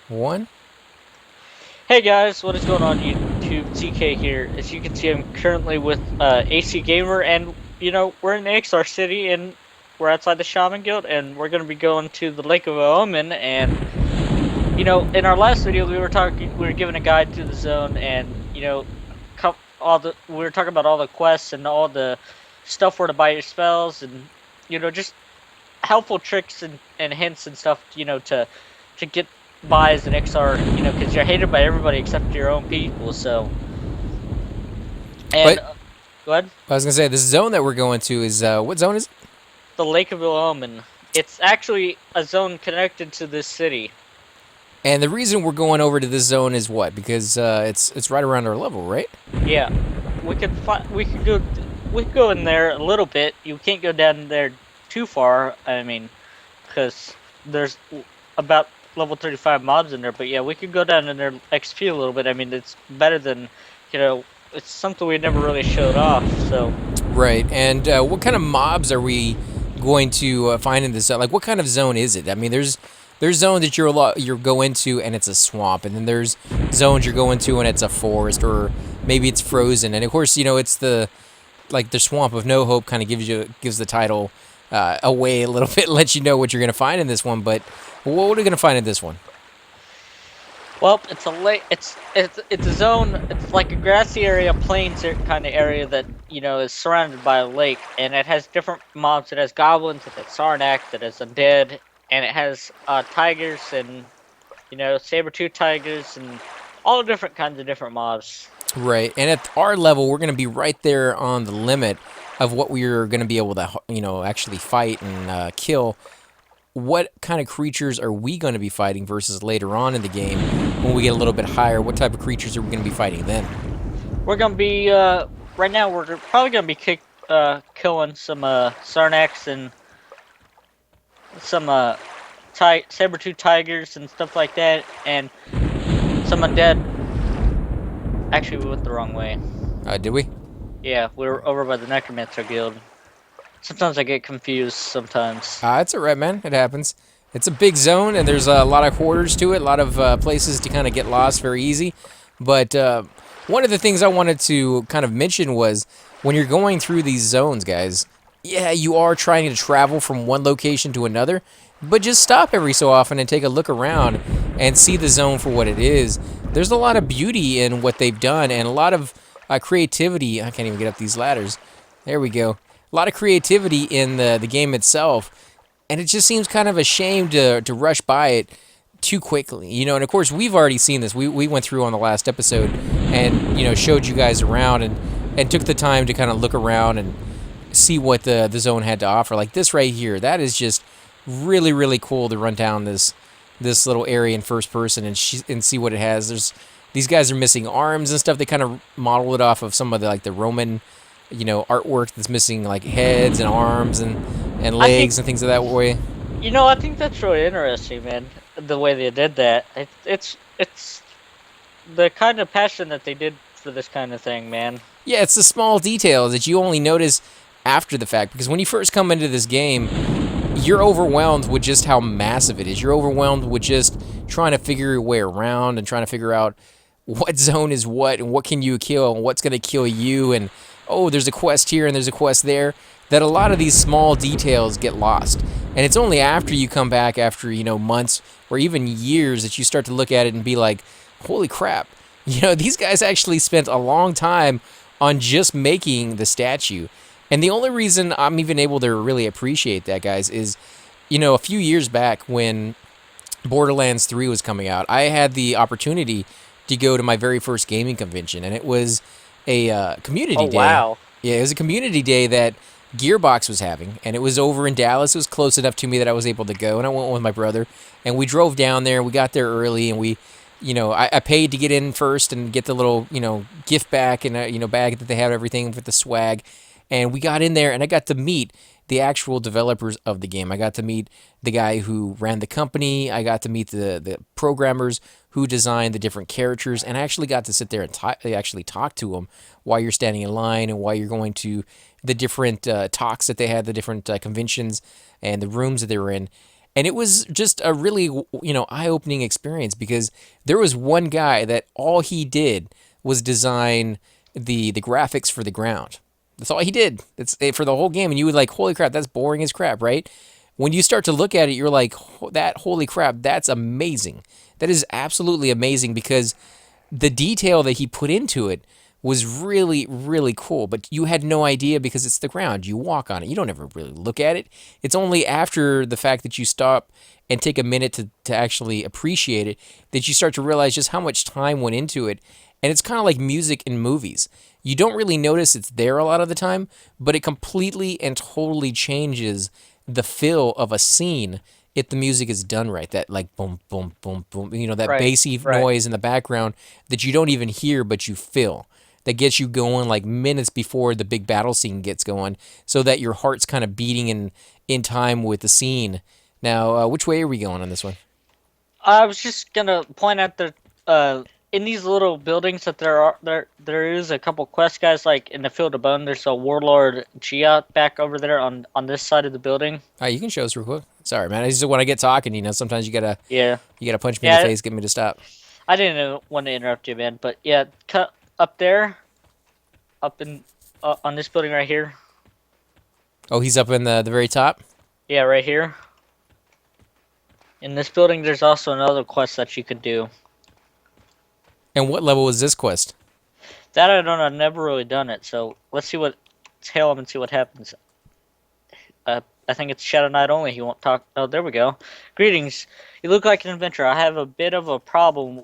One. Hey guys, what is going on YouTube? TK here. As you can see, I'm currently with AC Gamer, and we're in Iksar City, and we're outside the Shaman Guild, and we're gonna be going to the Lake of Omen. And in our last video, we were given a guide to the zone, and we were talking about all the quests and all the stuff where to buy your spells, and just helpful tricks and hints and stuff, to get by as an XR, because you're hated by everybody except your own people. So, and But go ahead. I was gonna say this zone that we're going to is what zone is it? The Lake of Omen. It's actually a zone connected to this city. And the reason we're going over to this zone is what? Because it's right around our level, right? Yeah, we could go in there a little bit. You can't go down there too far. I mean, because there's about level 35 mobs in there. But yeah, we could go down in there XP a little bit. I mean, it's better than, it's something we never really showed off. So Right. And what kind of mobs are we going to find in this zone? Like, what kind of zone is it? I mean, there's zones that you're go into and it's a swamp, and then there's zones you're going to and it's a forest, or maybe it's frozen. And of course, it's the swamp of no hope kind of gives the title away a little bit, lets you know what you're gonna find in this one. But what are we gonna find in this one? well, it's a lake. It's a zone. It's like a grassy area, plains kind of area that is surrounded by a lake, and it has different mobs. It has goblins, it has Sarnak, it has undead, and it has tigers and saber-tooth tigers and all different kinds of different mobs. Right. And at our level, we're going to be right there on the limit of what we're going to be able to, actually fight and kill. What kind of creatures are we going to be fighting versus later on in the game when we get a little bit higher? What type of creatures are we going to be fighting then? We're gonna be right now. We're probably gonna be killing some Sarnaks and some saber-tooth tigers and stuff like that, and some undead. Actually, we went the wrong way. Did we? Yeah, we were over by the Necromancer Guild. Sometimes I get confused. Sometimes. It's all right, man. It happens. It's a big zone, and there's a lot of quarters to it, a lot of places to kind of get lost very easy. But one of the things I wanted to kind of mention was when you're going through these zones, guys, yeah, you are trying to travel from one location to another, but just stop every so often and take a look around and see the zone for what it is. There's a lot of beauty in what they've done and a lot of creativity. I can't even get up these ladders. There we go. A lot of creativity in the game itself, and it just seems kind of a shame to rush by it too quickly. And of course, we've already seen this. We went through on the last episode and, showed you guys around and took the time to kind of look around and see what the zone had to offer. Like this right here, that is just really, really cool to run down this little area in first person and see what it has. These guys are missing arms and stuff. They kind of model it off of some of the Roman, artwork that's missing like heads and arms and I think legs and things of that way. I think that's really interesting, man. The way they did that. It's the kind of passion that they did for this kind of thing, man. Yeah, it's the small details that you only notice after the fact, because when you first come into this game, you're overwhelmed with just how massive it is. You're overwhelmed with just trying to figure your way around and trying to figure out what zone is what and what can you kill and what's going to kill you, and oh, there's a quest here and there's a quest there, that a lot of these small details get lost. And it's only after you come back after, months or even years that you start to look at it and be like, holy crap. These guys actually spent a long time on just making the statue. And the only reason I'm even able to really appreciate that, guys, is, a few years back when Borderlands 3 was coming out, I had the opportunity to go to my very first gaming convention, and it was a community Oh day. wow. Yeah, it was a community day that Gearbox was having, and it was over in Dallas. It was close enough to me that I was able to go, and I went with my brother, and we drove down there. We got there early, and I paid to get in first and get the little, gift back and bag that they have everything with the swag, and we got in there, and I got to meet the actual developers of the game. I got to meet the guy who ran the company. I got to meet the programmers who designed the different characters, and I actually got to sit there and actually talk to them while you're standing in line and while you're going to the different talks that they had, the different conventions and the rooms that they were in. And it was just a really, eye-opening experience because there was one guy that all he did was design the graphics for the ground. That's all he did. That's it for the whole game, and you would like, holy crap, that's boring as crap, right? When you start to look at it, you're like, that holy crap, that's amazing. That is absolutely amazing because the detail that he put into it was really, really cool. But you had no idea because it's the ground. You walk on it. You don't ever really look at it. It's only after the fact that you stop and take a minute to actually appreciate it that you start to realize just how much time went into it. And it's kind of like music in movies. You don't really notice it's there a lot of the time, but it completely and totally changes the feel of a scene if the music is done right. That like boom, boom, boom, boom, that Right. bassy Right. noise in the background that you don't even hear but you feel. That gets you going like minutes before the big battle scene gets going, so that your heart's kind of beating in time with the scene. Now, which way are we going on this one? I was just gonna point out that in these little buildings that there is a couple quest guys like in the field of bone. There's a warlord Gia back over there on this side of the building. You can show us real quick. Sorry, man. I just when I get talking, sometimes Yeah, you gotta punch me in the yeah. face, get me to stop. I didn't want to interrupt you, man, but yeah, cut up there, up in on this building right here. Oh, he's up in the very top. Yeah, right here. In this building, there's also another quest that you could do. And what level was this quest? That I don't know. I've never really done it, so let's see what tail him and see what happens. I think it's Shadow Knight only. He won't talk. Oh, there we go. Greetings. You look like an adventurer. I have a bit of a problem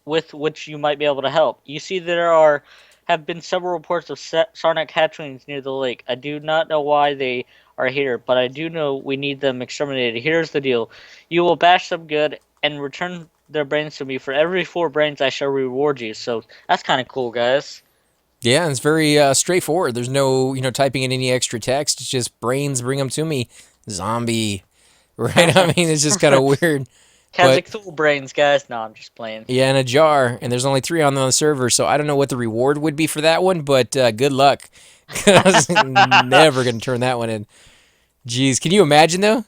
with which you might be able to help. You see, have been several reports of Sarnak hatchlings near the lake. I do not know why they are here, but I do know we need them exterminated. Here's the deal: you will bash them good and return their brains to me. For every 4 brains, I shall reward you. So that's kind of cool, guys. Yeah, and it's very straightforward. There's no, typing in any extra text. It's just brains, bring them to me. Zombie, right? I mean, it's just kind of weird. But Kazakh brains, guys. No, I'm just playing. yeah, in a jar, and there's only 3 on the server, so I don't know what the reward would be for that one, but good luck. I was never gonna turn that one in. Jeez, can you imagine though?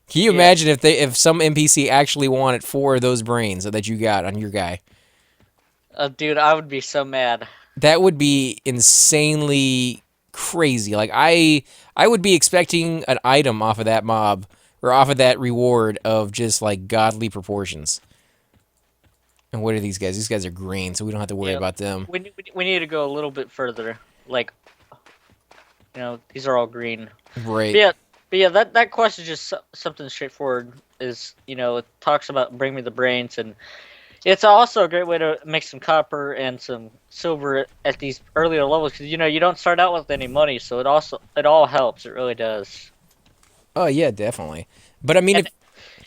Can you Yeah. imagine if some NPC actually wanted 4 of those brains that you got on your guy? Dude, I would be so mad. That would be insanely crazy. Like I would be expecting an item off of that mob or off of that reward of just like godly proportions. And what are these guys? These guys are green, so we don't have to worry Yeah, about them. we need to go a little bit further. Like, these are all green. But Right. yeah, that quest is just something straightforward. Is it talks about bring me the brains, and it's also a great way to make some copper and some silver at these earlier levels because you don't start out with any money, so it all helps. It really does. Oh yeah, definitely. But I mean, if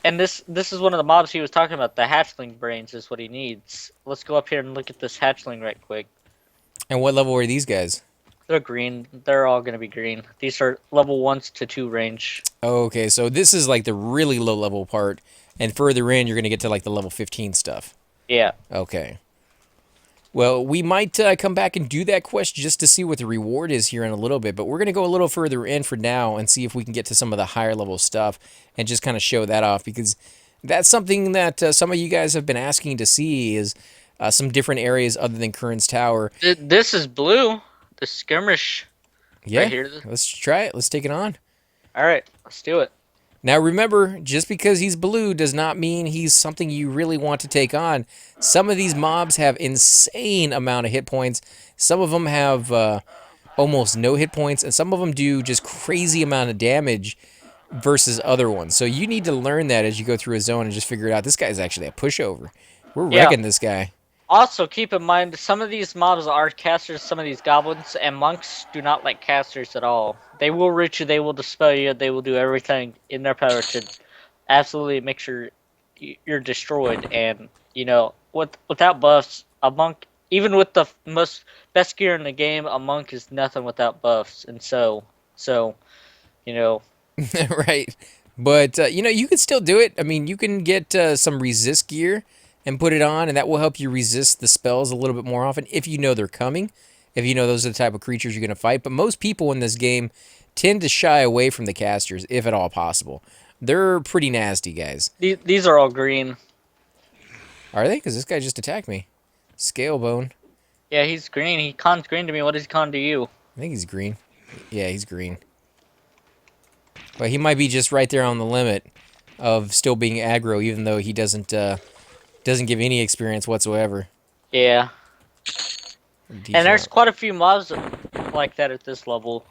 And this is one of the mobs he was talking about. The hatchling brains is what he needs. Let's go up here and look at this hatchling right quick. and what level are these guys? They're green. They're all gonna be green. These are level 1 to 2 range. Okay, so this is like the really low level part, and further in you're gonna get to like the level 15 stuff. Yeah. Okay. Well, we might come back and do that quest just to see what the reward is here in a little bit, but we're going to go a little further in for now and see if we can get to some of the higher level stuff and just kind of show that off because that's something that some of you guys have been asking to see is some different areas other than Kern's Tower. This is blue. The skirmish Yeah, right here. let's try it. Let's take it on. All right, let's do it. Now remember, just because he's blue does not mean he's something you really want to take on. Some of these mobs have insane amount of hit points. Some of them have almost no hit points, and some of them do just crazy amount of damage versus other ones. So you need to learn that as you go through a zone and just figure it out. This guy's actually a pushover. We're Yeah. wrecking this guy. Also, keep in mind some of these mobs are casters. Some of these goblins and monks do not like casters at all. They will reach you. They will dispel you. They will do everything in their power to absolutely make sure you're destroyed. And without buffs, a monk, even with the most best gear in the game, a monk is nothing without buffs. And so, you know, Right. But, you can still do it. I mean, you can get some resist gear and put it on, and that will help you resist the spells a little bit more often if you know they're coming, if you know those are the type of creatures you're going to fight. But most people in this game tend to shy away from the casters, if at all possible. They're pretty nasty, guys. These are all green. Are they? Because this guy just attacked me. Scalebone. Yeah, he's green. He cons green to me. What does he con to you? I think he's green. Yeah, he's green. But he might be just right there on the limit of still being aggro, even though he doesn't give any experience whatsoever. Yeah. And there's quite a few mobs like that at this level.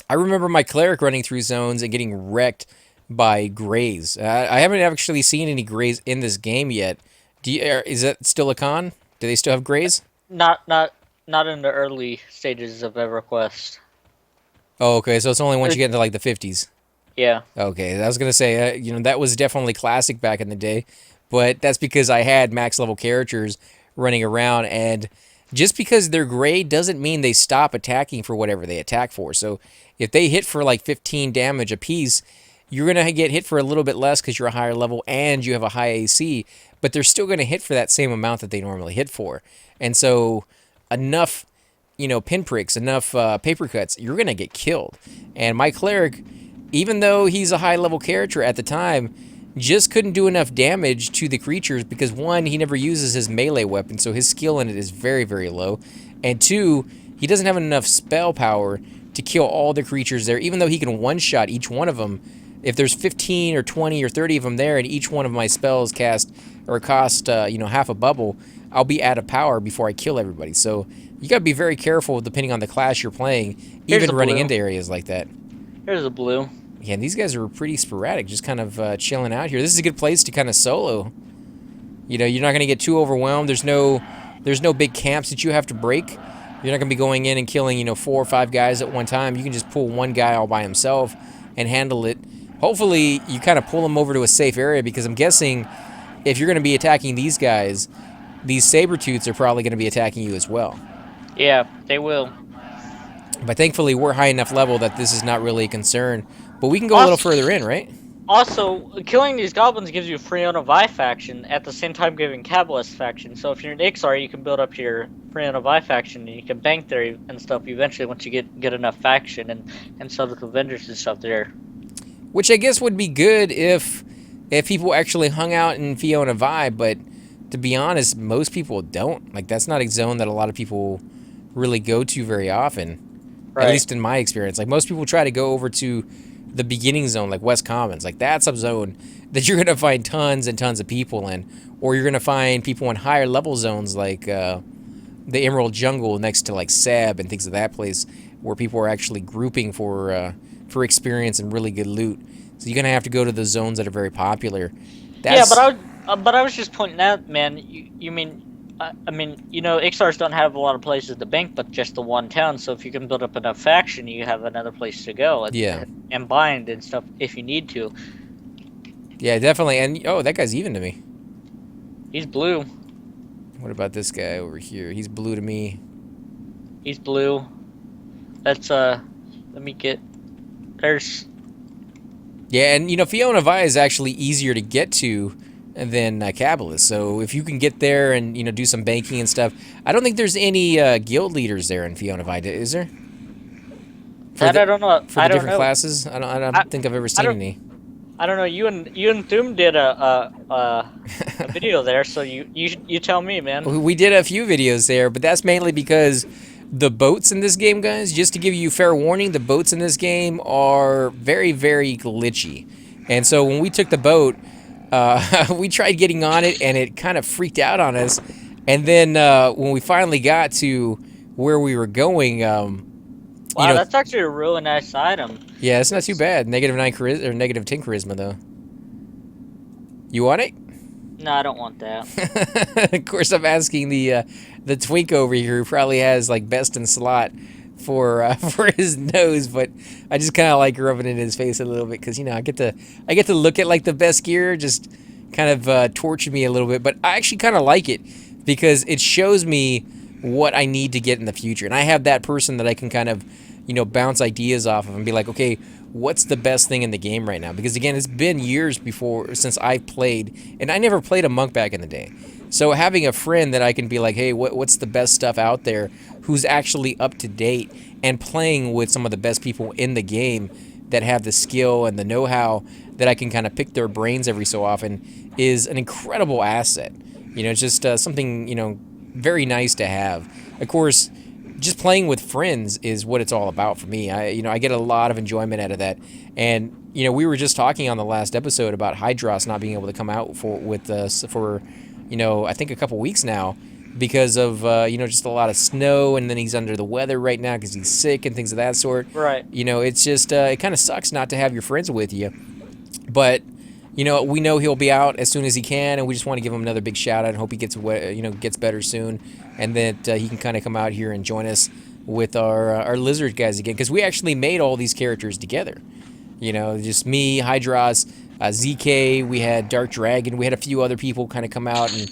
I remember my cleric running through zones and getting wrecked by greys. I haven't actually seen any greys in this game yet. Is that still a con? Do they still have greys? Not in the early stages of Everquest. Oh, okay. So it's only once you get into like the 50s. Yeah. Okay, I was gonna say, that was definitely classic back in the day, but that's because I had max level characters running around, and just because they're gray doesn't mean they stop attacking for whatever they attack for. So if they hit for like 15 damage apiece, you're gonna get hit for a little bit less because you're a higher level and you have a high AC, but they're still gonna hit for that same amount that they normally hit for, and so enough, pinpricks, enough paper cuts, you're gonna get killed. And my cleric, even though he's a high-level character at the time, just couldn't do enough damage to the creatures because, one, he never uses his melee weapon, so his skill in it is very, very low. And two, he doesn't have enough spell power to kill all the creatures there, even though he can one-shot each one of them. If there's 15 or 20 or 30 of them there and each one of my spells cost half a bubble, I'll be out of power before I kill everybody. So you got to be very careful depending on the class you're playing, even running into areas like that. Here's a blue. Yeah, and these guys are pretty sporadic, just kind of chilling out here. This is a good place to kind of solo. You're not going to get too overwhelmed. There's no big camps that you have to break. You're not going to be going in and killing, 4 or 5 guys at one time. You can just pull one guy all by himself and handle it. Hopefully, you kind of pull him over to a safe area, because I'm guessing if you're going to be attacking these guys, these saber-tooths are probably going to be attacking you as well. Yeah, they will. But thankfully, we're high enough level that this is not really a concern. But we can go a little further in, right? Also, killing these goblins gives you Freona Vi faction, at the same time giving Kabbalist faction. So if you're an Iksar, you can build up your Freona Vi faction, and you can bank there and stuff eventually once you get enough faction and sell the vendors and stuff there. Which I guess would be good if people actually hung out in Fiona Vi, but to be honest, most people don't. Like, that's not a zone that a lot of people really go to very often. Right. At least in my experience. Like, most people try to go over to the beginning zone, like West Commons. Like, that's a zone that you're going to find tons and tons of people in. Or you're going to find people in higher level zones like the Emerald Jungle next to, like, Seb and things of that place, where people are actually grouping for experience and really good loot. So you're going to have to go to the zones that are very popular. Yeah, but I was just pointing out, man, Iksars don't have a lot of places to bank, but just the one town. So if you can build up enough faction, you have another place to go. And bind and stuff if you need to. Yeah, definitely. And that guy's even to me. He's blue. What about this guy over here? He's blue to me. He's blue. That's let me get. There's. Yeah, and Fiona Vi is actually easier to get to than Kabbalist. So if you can get there and do some banking and stuff, I don't think there's any guild leaders there in Fiona Vi. Is there? I don't know. For the different classes, I don't think I've ever seen any. I don't know. You and Thum did a video there, so you tell me, man. We did a few videos there, but that's mainly because the boats in this game, guys, just to give you fair warning, the boats in this game are very, very glitchy. And so when we took the boat, we tried getting on it, and it kind of freaked out on us. And then when we finally got to where we were going, wow, that's actually a really nice item. Yeah, it's not too bad. -9 charisma or -10 charisma, though. You want it? No, I don't want that. Of course, I'm asking the twink over here, who probably has like best in slot for his nose, but I just kind of like rubbing it in his face a little bit because I get to look at like the best gear, just kind of torture me a little bit. But I actually kind of like it because it shows me what I need to get in the future, and I have that person that I can kind of bounce ideas off of and be like, okay, what's the best thing in the game right now? Because again, it's been years since I've played, and I never played a monk back in the day. So having a friend that I can be like, hey, what's the best stuff out there, who's actually up to date and playing with some of the best people in the game, that have the skill and the know-how that I can kind of pick their brains every so often is an incredible asset. It's just something very nice to have. Of course, just playing with friends is what it's all about for me. I get a lot of enjoyment out of that. And we were just talking on the last episode about Hydros not being able to come out with us for I think a couple weeks now because of just a lot of snow, and then he's under the weather right now because he's sick and things of that sort. Right. It's just it kind of sucks not to have your friends with you, but we know he'll be out as soon as he can, and we just want to give him another big shout out and hope he gets better soon, and that he can kind of come out here and join us with our lizard guys again, because we actually made all these characters together. Just me, Hydros, ZK. We had Drk Dragn. We had a few other people kind of come out and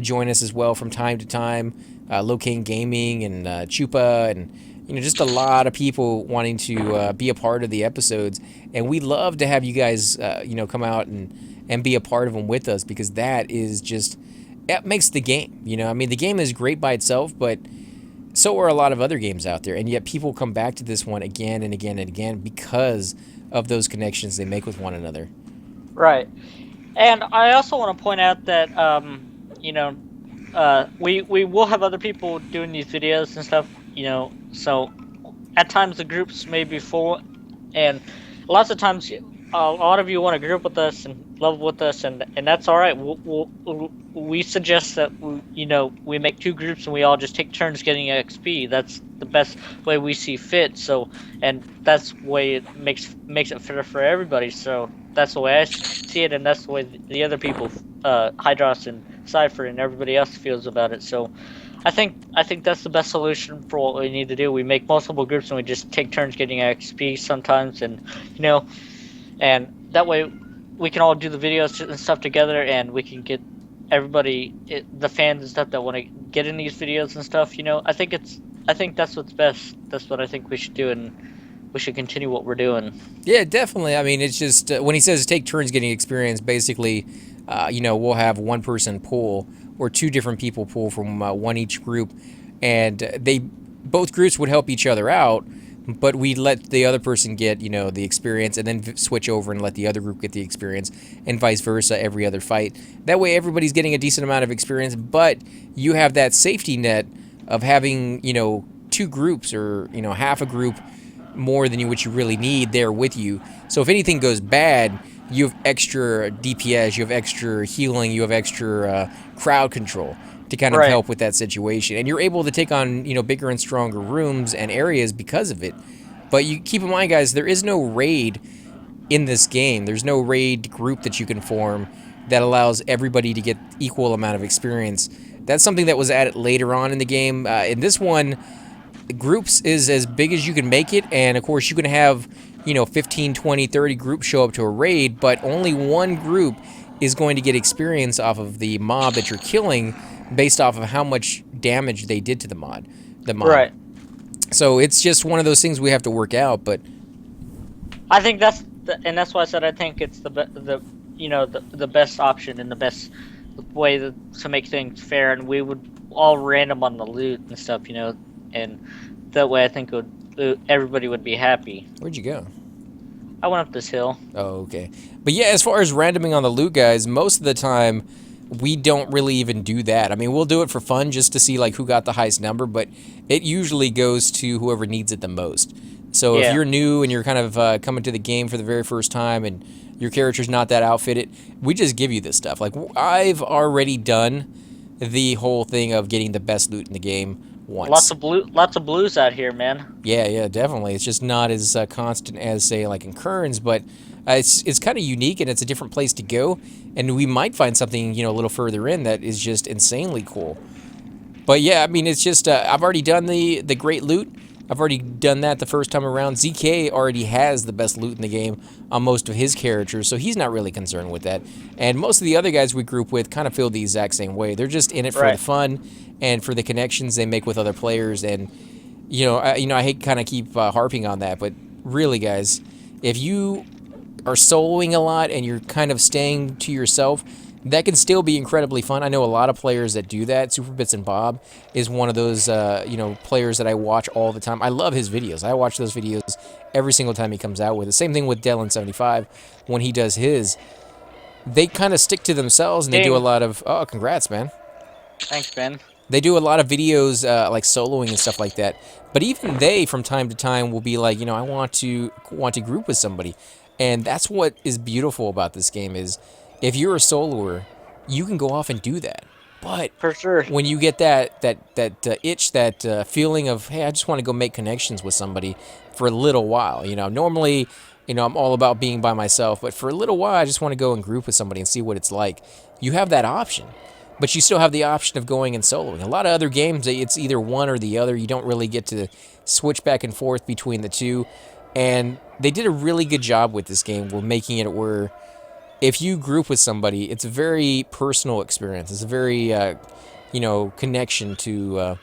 join us as well from time to time. Locane Gaming and Chupa, and just a lot of people wanting to be a part of the episodes, and we'd love to have you guys come out and be a part of them with us, because that is just, it makes the game. The game is great by itself, but so are a lot of other games out there, and yet people come back to this one again and again and again because of those connections they make with one another. Right. And I also want to point out that we will have other people doing these videos and stuff, so at times the groups may be full, and lots of times a lot of you want to group with us and level with us, and that's all right. We suggest that we make 2 groups and we all just take turns getting XP. That's the best way we see fit. So, and that's the way it makes it fair for everybody. So that's the way I see it, and that's the way the other people, Hydros and Cypher and everybody else feels about it. So I think that's the best solution for what we need to do. We make multiple groups and we just take turns getting XP sometimes, and and that way we can all do the videos and stuff together, and we can get everybody, the fans and stuff that want to get in these videos and stuff. I think that's what's best. That's what I think we should do, and we should continue what we're doing. Yeah, definitely. It's just when he says take turns getting experience, basically, we'll have one person pull or 2 different people pull from one each group, and both groups would help each other out, but we let the other person get the experience, and then switch over and let the other group get the experience, and vice versa every other fight. That way everybody's getting a decent amount of experience, but you have that safety net of having 2 groups, or half a group more than what you really need there with you. So if anything goes bad, you have extra DPS, you have extra healing, you have extra crowd control to kind of help with that situation, and you're able to take on bigger and stronger rooms and areas because of it. But you keep in mind, guys, there is no raid in this game. There's no raid group that you can form that allows everybody to get equal amount of experience. That's something that was added later on in the game. In this one, groups is as big as you can make it, and of course you can have 15, 20, 30 groups show up to a raid, but only one group is going to get experience off of the mob that you're killing based off of how much damage they did to the mob. Right. So it's just one of those things we have to work out, but I think that's why I said I think it's the best option and the best way to make things fair, and we would all random on the loot and stuff, and that way I think everybody would be happy. Where'd you go? I went up this hill. Oh, okay. But yeah, as far as randoming on the loot, guys, most of the time we don't really even do that. We'll do it for fun just to see who got the highest number, but it usually goes to whoever needs it the most. So if you're new and you're kind of coming to the game for the very first time and your character's not that outfitted, we just give you this stuff. I've already done the whole thing of getting the best loot in the game once. Lots of blues out here, man. Yeah, definitely. It's just not as constant as, say, in Kearns, but it's kind of unique, and it's a different place to go, and we might find something a little further in that is just insanely cool. But yeah, it's just I've already done the great loot. I've already done that the first time around. ZK already has the best loot in the game on most of his characters, so he's not really concerned with that. And most of the other guys we group with kind of feel the exact same way. They're just in it for the fun and for the connections they make with other players. And I hate kind of keep harping on that, but really, guys, if you are soloing a lot and you're kind of staying to yourself, that can still be incredibly fun. I know a lot of players that do that. Super Bits and Bob is one of those players that I watch all the time. I love his videos. I watch those videos every single time he comes out with it. Same thing with Dylan75 when he does his. They kind of stick to themselves and they do a Ding. lot of congrats, man. Thanks, man. They do a lot of videos like soloing and stuff like that. But even they, from time to time, will be like, I want to group with somebody, and that's what is beautiful about this game is if you're a soloer, you can go off and do that. But For sure. when you get that itch, that feeling of, hey, I just want to go make connections with somebody for a little while. Normally, I'm all about being by myself, but for a little while, I just want to go and group with somebody and see what it's like. You have that option. But you still have the option of going and soloing. A lot of other games, it's either one or the other. You don't really get to switch back and forth between the two. And they did a really good job with this game with making it where if you group with somebody, it's a very personal experience. It's a very, connection to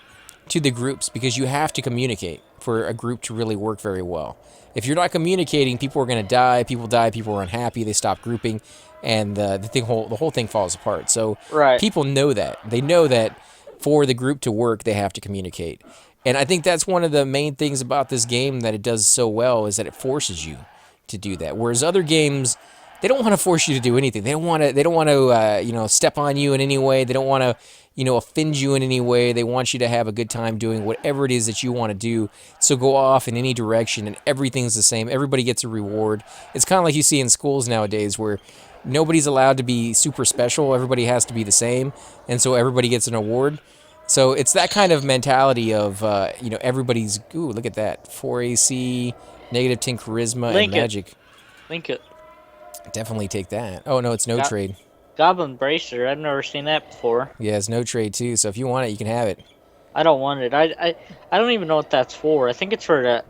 the groups because you have to communicate for a group to really work very well. If you're not communicating, people are going to die. People die. People are unhappy. They stop grouping, and the whole thing falls apart. So Right. people know that. They know that for the group to work, they have to communicate. And I think that's one of the main things about this game that it does so well is that it forces you to do that. Whereas other games, they don't want to force you to do anything. They don't want to. They don't want to. Step on you in any way. They don't want to. Offend you in any way. They want you to have a good time doing whatever it is that you want to do. So go off in any direction, and everything's the same. Everybody gets a reward. It's kind of like you see in schools nowadays, where nobody's allowed to be super special. Everybody has to be the same, and so everybody gets an award. So it's that kind of mentality of everybody's. Ooh, look at that. 4 AC, -10 charisma, and Link it. magic. Link it. Definitely take that. Oh no, it's no Got trade. Goblin Bracer. I've never seen that before. Yeah, it's no trade too. So if you want it, you can have it. I don't want it. I don't even know what that's for. I think it's for the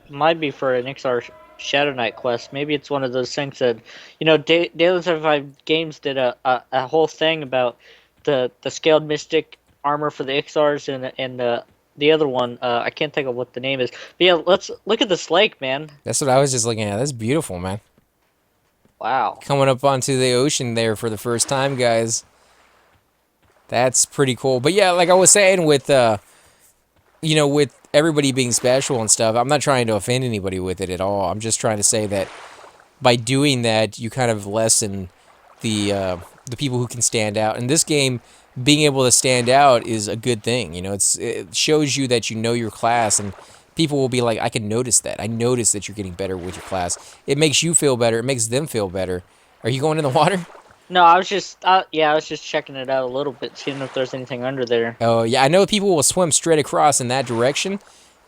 might be for an Iksar Shadow Knight quest. Maybe it's one of those things that Daily 75 Games did a whole thing about the scaled mystic armor for the Iksars and the other one. I can't think of what the name is. But yeah, let's look at this lake, man. That's what I was just looking at. That's beautiful, man. Wow. Coming up onto the ocean there for the first time, guys. That's pretty cool. But yeah, like I was saying with with everybody being special and stuff, I'm not trying to offend anybody with it at all. I'm just trying to say that by doing that, you kind of lessen the people who can stand out. In this game, being able to stand out is a good thing. It shows you that you know your class, and people will be like, I can notice that. I notice that you're getting better with your class. It makes you feel better. It makes them feel better. Are you going in the water? No, I was just checking it out a little bit, seeing if there's anything under there. Oh, yeah. I know people will swim straight across in that direction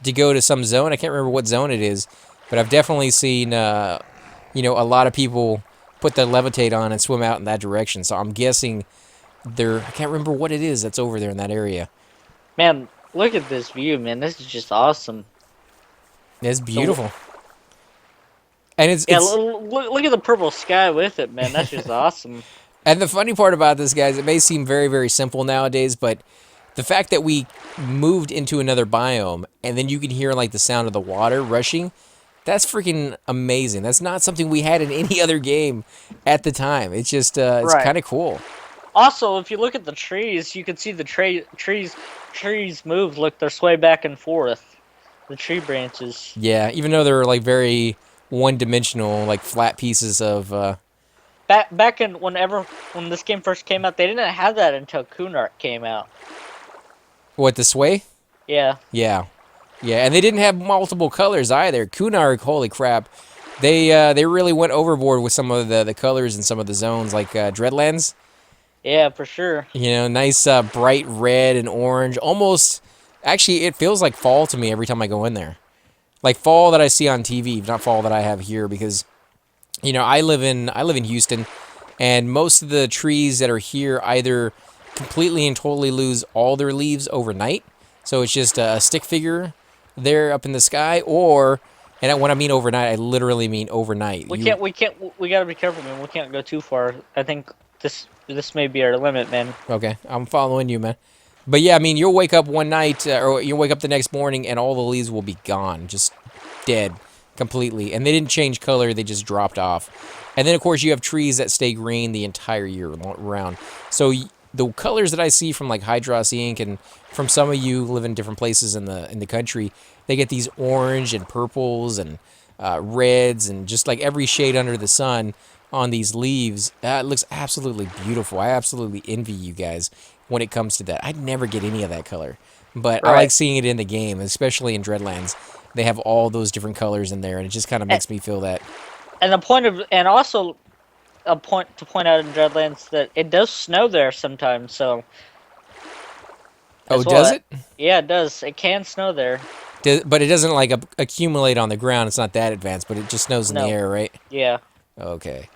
to go to some zone. I can't remember what zone it is, but I've definitely seen, a lot of people put their levitate on and swim out in that direction. So I'm guessing I can't remember what it is that's over there in that area. Man, look at this view, man. This is just awesome. It's beautiful. And it's look at the purple sky with it, man. That's just awesome. And the funny part about this, guys, it may seem very, very simple nowadays, but the fact that we moved into another biome and then you can hear like the sound of the water rushing, that's freaking amazing. That's not something we had in any other game at the time. It's just it's Right. kind of cool. Also, if you look at the trees, you can see the trees move. Look, they're sway back and forth. The tree branches. Yeah, even though they're like very one-dimensional, like flat pieces of. Back in when this game first came out, they didn't have that until Kunark came out. What, the sway? Yeah. Yeah, yeah, and they didn't have multiple colors either. Kunark, holy crap, they really went overboard with some of the colors in some of the zones, like Dreadlands. Yeah, for sure. Nice bright red and orange. Almost, actually, it feels like fall to me every time I go in there. Like fall that I see on TV, not fall that I have here, because I live in Houston, and most of the trees that are here either completely and totally lose all their leaves overnight, so it's just a stick figure there up in the sky, or, and when I mean overnight, I literally mean overnight. We gotta be careful, man. We can't go too far. I think this may be our limit, man. Okay, I'm following you, man. But yeah, I mean, you'll wake up one night, or you'll wake up the next morning, and all the leaves will be gone, just dead. completely. And they didn't change color, they just dropped off. And then, of course, you have trees that stay green the entire year round. So the colors that I see from like Hydros Inc. and from some of you who live in different places in the country, they get these orange and purples and reds and just like every shade under the sun on these leaves. It looks absolutely beautiful. I absolutely envy you guys when it comes to that. I'd never get any of that color, but I like Right. seeing it in the game, especially in Dreadlands. They have all those different colors in there, and it just kind of And, makes me feel that. and the point of, and also a point to point out in Dreadlands that it does snow there sometimes. So Oh, as does well. it? Yeah, it does. It can snow there. But it doesn't like accumulate on the ground. It's not that advanced, but it just snows in the No. air, right? Yeah. Okay.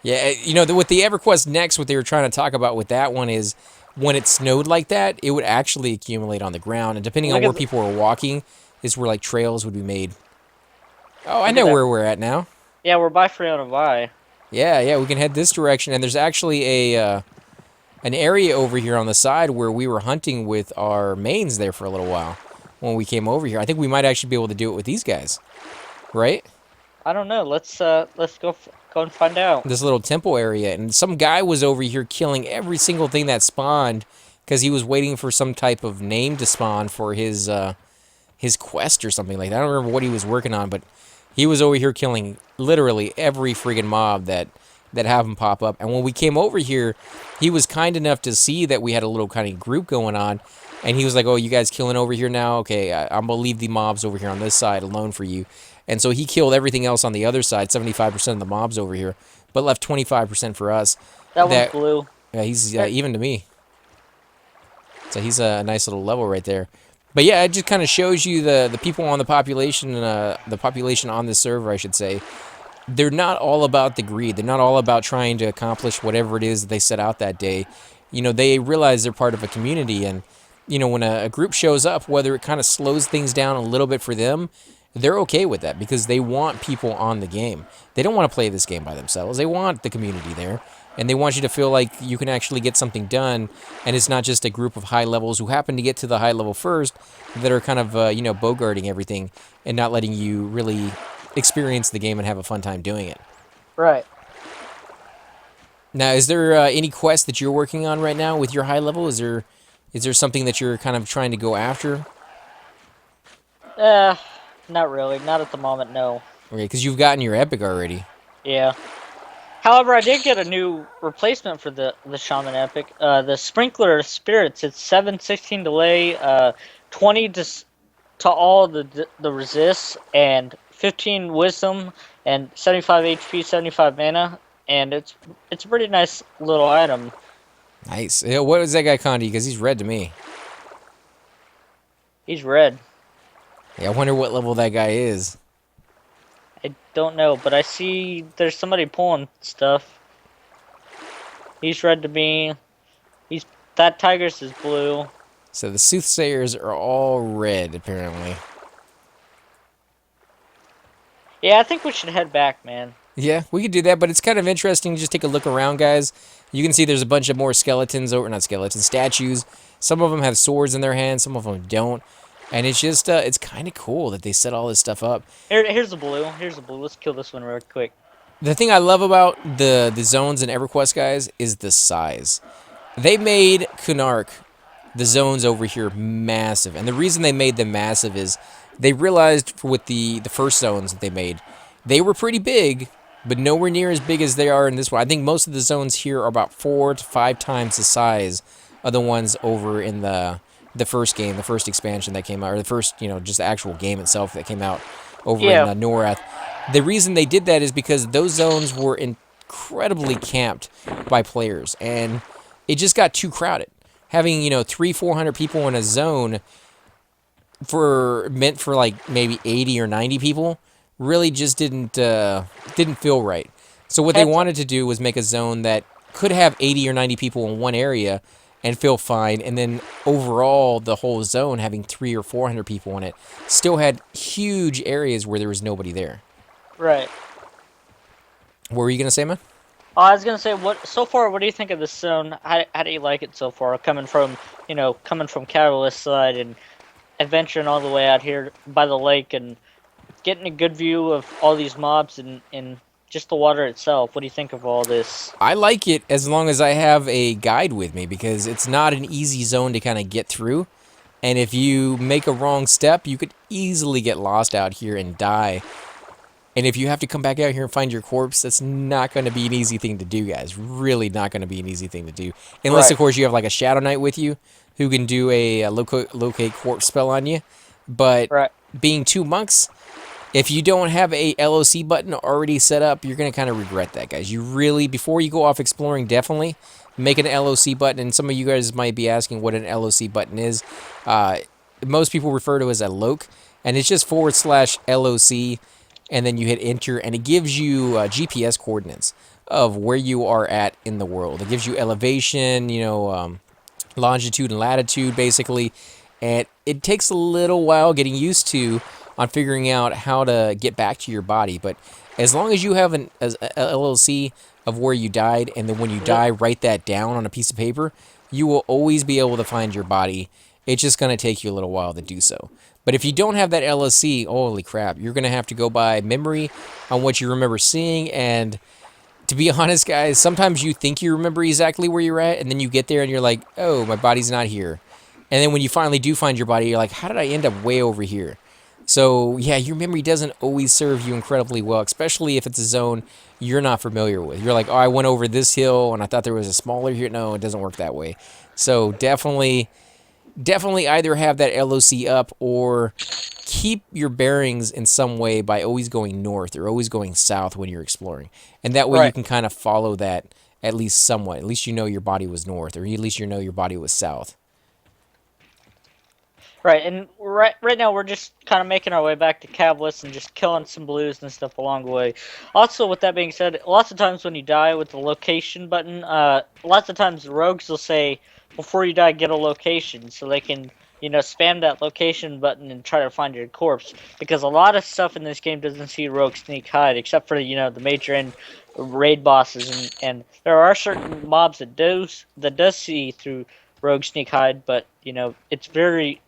Yeah, with the EverQuest Next, what they were trying to talk about with that one is when it snowed like that, it would actually accumulate on the ground, and depending on Look where at people were walking, is where like trails would be made. Oh, I look at know that. where we're at now. Yeah, we're by Freona Vi. Yeah, yeah, we can head this direction, and there's actually an area over here on the side where we were hunting with our mains there for a little while when we came over here. I think we might actually be able to do it with these guys, right? I don't know. Let's go and find out. This little temple area, and some guy was over here killing every single thing that spawned because he was waiting for some type of name to spawn for his quest or something like that. I don't remember what he was working on, but he was over here killing literally every friggin' mob that have him pop up. And when we came over here, he was kind enough to see that we had a little kind of group going on, and he was like, "Oh, you guys killing over here now? Okay, I'm gonna leave the mobs over here on this side alone for you." And so he killed everything else on the other side, 75% of the mobs over here, but left 25% for us. That one's That blue. Yeah, he's There- even to me. So he's a nice little level right there. But yeah, it just kind of shows you the people on the population on this server, I should say. They're not all about the greed. They're not all about trying to accomplish whatever it is that they set out that day. They realize they're part of a community, and when a group shows up, whether it kind of slows things down a little bit for them, they're okay with that because they want people on the game. They don't want to play this game by themselves. They want the community there, and they want you to feel like you can actually get something done, and it's not just a group of high levels who happen to get to the high level first that are kind of bogarting everything and not letting you really experience the game and have a fun time doing it. Right. Now, is there any quest that you're working on right now with your high level? Is there something that you're kind of trying to go after? Not really. Not at the moment. No. Okay, because you've gotten your epic already. Yeah. However, I did get a new replacement for the Shaman Epic. The Sprinkler Spirits. It's 716 delay, 20 to all the resists, and 15 Wisdom, and 75 HP, 75 mana, and it's a pretty nice little item. Nice. Yeah, what is that guy Condi? Because he's red to me. He's red. Yeah, I wonder what level that guy is. I don't know, but I see there's somebody pulling stuff. He's red to me. That Tigress is blue. So the soothsayers are all red, apparently. Yeah, I think we should head back, man. Yeah, we could do that, but it's kind of interesting to just take a look around, guys. You can see there's a bunch of more skeletons, or not skeletons, statues. Some of them have swords in their hands, some of them don't. And it's just, it's kind of cool that they set all this stuff up. Here's the blue. Here's the blue. Let's kill this one real quick. The thing I love about the zones in EverQuest, guys, is the size. They made Kunark, the zones over here, massive. And the reason they made them massive is they realized with the first zones that they made, they were pretty big, but nowhere near as big as they are in this one. I think most of the zones here are about 4 to 5 times the size of the ones over in the first game, the first expansion that came out, or the first, just the actual game itself that came out over in Norath. The reason they did that is because those zones were incredibly camped by players, and it just got too crowded. Having 300-400 people in a zone meant for like maybe 80 or 90 people really just didn't feel right. So what they wanted to do was make a zone that could have 80 or 90 people in one area and feel fine, and then overall the whole zone having 300 or 400 people in it still had huge areas where there was nobody there. Right. What were you gonna say, man? I was gonna say, what do you think of this zone? How do you like it so far? Coming from Catalyst side and adventuring all the way out here by the lake and getting a good view of all these mobs and just the water itself. What do you think of all this? I like it as long as I have a guide with me because it's not an easy zone to kind of get through. And if you make a wrong step, you could easily get lost out here and die. And if you have to come back out here and find your corpse, that's not going to be an easy thing to do, guys. Really not going to be an easy thing to do. Unless, Right, of course, you have like a Shadow Knight with you who can do a locate corpse spell on you. But right, being two monks, if you don't have a LOC button already set up, you're going to kind of regret that, guys. You really, before you go off exploring, definitely make an LOC button. And some of you guys might be asking what an LOC button is. Most people refer to it as a loc, and it's just /LOC, and then you hit enter, and it gives you GPS coordinates of where you are at in the world. It gives you elevation, longitude and latitude, basically. And it takes a little while getting used to on figuring out how to get back to your body. But as long as you have an LLC of where you died, and then when you die, write that down on a piece of paper, you will always be able to find your body. It's just going to take you a little while to do so. But if you don't have that LLC, holy crap, you're going to have to go by memory on what you remember seeing. And to be honest, guys, sometimes you think you remember exactly where you're at, and then you get there and you're like, oh, my body's not here. And then when you finally do find your body, you're like, how did I end up way over here? So, yeah, your memory doesn't always serve you incredibly well, especially if it's a zone you're not familiar with. You're like, oh, I went over this hill, and I thought there was a smaller here. No, it doesn't work that way. So, definitely either have that LOC up or keep your bearings in some way by always going north or always going south when you're exploring. And that way you right. can kind of follow that at least somewhat. At least you know your body was north, or at least you know your body was south. Right, and right now we're just kind of making our way back to Cavlis and just killing some blues and stuff along the way. Also, with that being said, lots of times when you die with the location button, lots of times the rogues will say, before you die, get a location, so they can, spam that location button and try to find your corpse. Because a lot of stuff in this game doesn't see rogue sneak hide, except for, the major and raid bosses, and there are certain mobs that does see through rogue sneak hide, but, it's very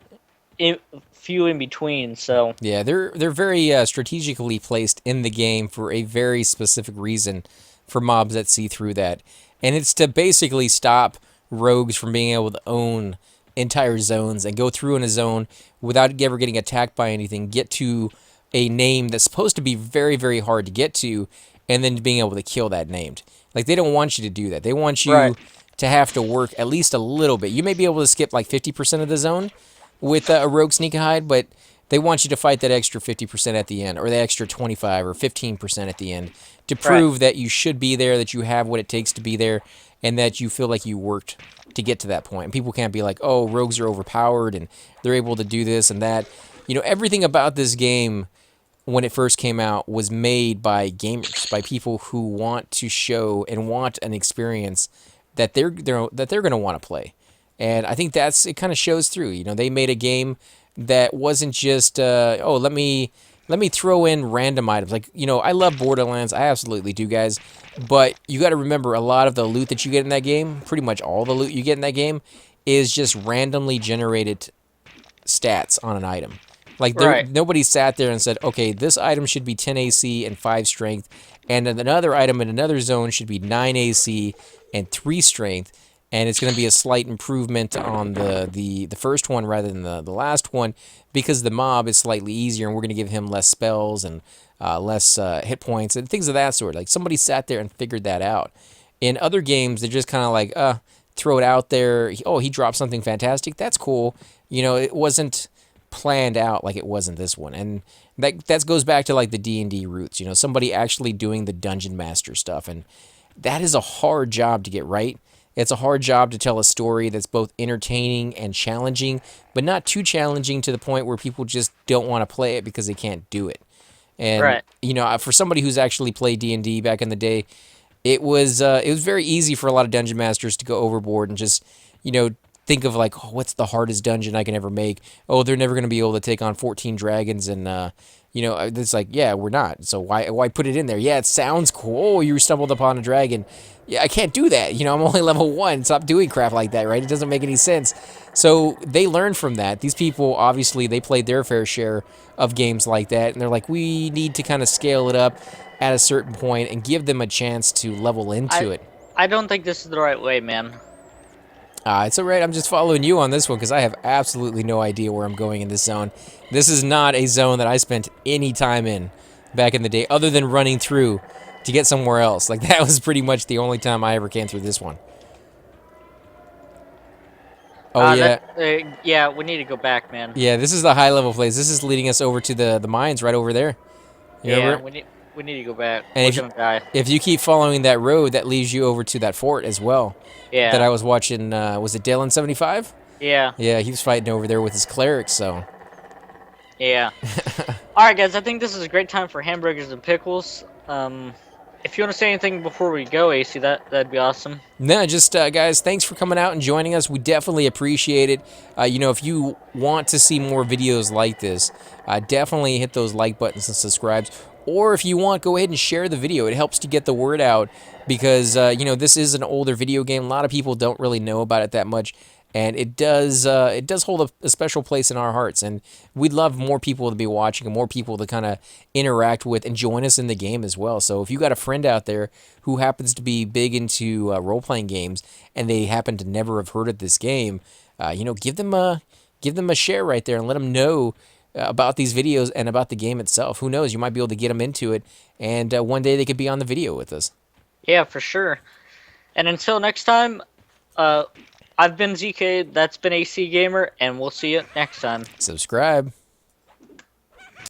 few in between. So Yeah, they're very strategically placed in the game for a very specific reason for mobs that see through that. And it's to basically stop rogues from being able to own entire zones and go through in a zone without ever getting attacked by anything, get to a name that's supposed to be very, very hard to get to, and then being able to kill that named. Like, they don't want you to do that. They want you right, to have to work at least a little bit. You may be able to skip like 50% of the zone with a rogue sneak and hide, but they want you to fight that extra 50% at the end, or the extra 25 or 15% at the end, to prove that you should be there, that you have what it takes to be there, and that you feel like you worked to get to that point. And people can't be like, oh, rogues are overpowered and they're able to do this and that. Everything about this game when it first came out was made by gamers, by people who want to show and want an experience that they're going to want to play. And I think it kind of shows through. They made a game that wasn't just, let me throw in random items. Like, I love Borderlands. I absolutely do, guys. But you got to remember, a lot of the loot that you get in that game, pretty much all the loot you get in that game, is just randomly generated stats on an item. Like, nobody sat there and said, okay, this item should be 10 AC and 5 strength, and another item in another zone should be 9 AC and 3 strength. And it's going to be a slight improvement on the first one rather than the last one, because the mob is slightly easier, and we're going to give him less spells and less hit points and things of that sort. Like, somebody sat there and figured that out. In other games, they're just kind of like, throw it out there. Oh, he dropped something fantastic. That's cool. It wasn't planned out like it was in this one. And that goes back to like the D&D roots. Somebody actually doing the dungeon master stuff, and that is a hard job to get right. It's a hard job to tell a story that's both entertaining and challenging, but not too challenging to the point where people just don't want to play it because they can't do it. And for somebody who's actually played D&D back in the day, it was very easy for a lot of dungeon masters to go overboard and just think of like, oh, what's the hardest dungeon I can ever make? Oh, they're never going to be able to take on 14 dragons, and it's like, yeah, we're not. So why put it in there? Yeah, it sounds cool. Oh, you stumbled upon a dragon. yeah, I can't do that. You know, I'm only level 1. Stop doing crap like that, right? It doesn't make any sense. So they learn from that. These people, obviously, they played their fair share of games like that. And they're like, we need to kind of scale it up at a certain point and give them a chance to level into I it. I don't think this is the right way, man. It's all right. I'm just following you on this one because I have absolutely no idea where I'm going in this zone. This is not a zone that I spent any time in back in the day, other than running through to get somewhere else. Like that was pretty much the only time I ever came through this one. Oh That yeah, yeah, we need to go back, man. yeah. This is the high level place. This is leading us over to the mines right over there. You remember Yeah, it? we need to go back. And We're gonna die. if you keep following that road, that leads you over to that fort as well. That Yeah, I was watching. Was it Dale in 75? yeah, Yeah, he was fighting over there with his clerics. So. yeah. All right, guys. I think this is a great time for hamburgers and pickles. If you want to say anything before we go, AC, that'd be awesome. No, just guys, thanks for coming out and joining us. We definitely appreciate it. You know, if you want to see more videos like this, definitely hit those like buttons and subscribes. Or if you want, go ahead and share the video. It helps to get the word out because you know this is an older video game. A lot of people don't really know about it that much, and it does hold a special place in our hearts. And we'd love more people to be watching and more people to kind of interact with and join us in the game as well. So if you got a friend out there who happens to be big into role-playing games and they happen to never have heard of this game, you know, give them a share right there and let them know about these videos and about the game itself. Who knows? You might be able to get them into it, and one day they could be on the video with us. Yeah, for sure. And until next time, uh, I've been ZK. That's been AC Gamer, and we'll see you next time. Subscribe.